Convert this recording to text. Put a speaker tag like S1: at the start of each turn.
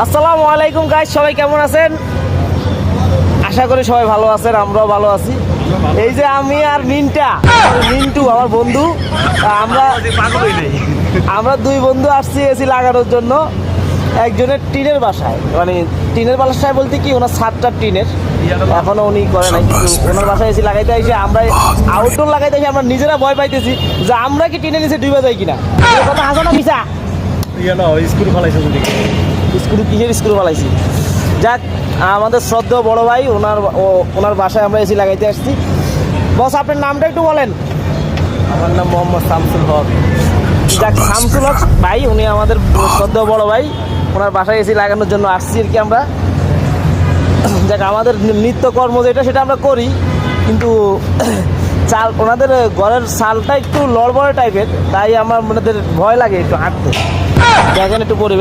S1: আসসালামু আলাইকুম গাইস, সবাই কেমন আছেন? আশা করি সবাই ভালো আছেন, আমরাও ভালো আছি। এই যে আমি আর মিন্টু আমার বন্ধু, আমরা দুই বন্ধু আসছি এসি লাগানোর জন্য একজনের টিনের বাসায়। মানে টিনের বাসায় বলতে কি, ওনার ছাদটা টিনের, এখনো উনি করে নাই, কিন্তু ওনার বাসায় এসি লাগাইতে এসে আমরা আউটডোর লাগাইতে এসে আমরা নিজেরা ভয় পাইতেছি যে আমরা কি টিনের নিচে ডুবে যাই কিনা। এই কথা হাসা না মিশা? স্ক্রু কিসের স্ক্রু ফালাইছি? যাক, আমাদের শ্রদ্ধেয় বড় ভাই, ওনার বাসায় আমরা এসি লাগাইতে আসছি। বস, আপনার নামটা একটু বলেন।
S2: আমার নাম মোহাম্মদ শামসুল হক।
S1: যাক, শামসুল হক ভাই, উনি আমাদের শ্রদ্ধেয় বড় ভাই, ওনার বাসায় এসি লাগানোর জন্য আসছি আর কি আমরা। যাক, আমাদের নিত্যকর্ম যেটা সেটা আমরা করি, কিন্তু ওনাদের ঘরের চালটা একটু লড়বড়ে টাইপের, তাই আমার ওনাদের ভয় লাগে একটু হাঁটতে। দেখেন একটু পরিবেশ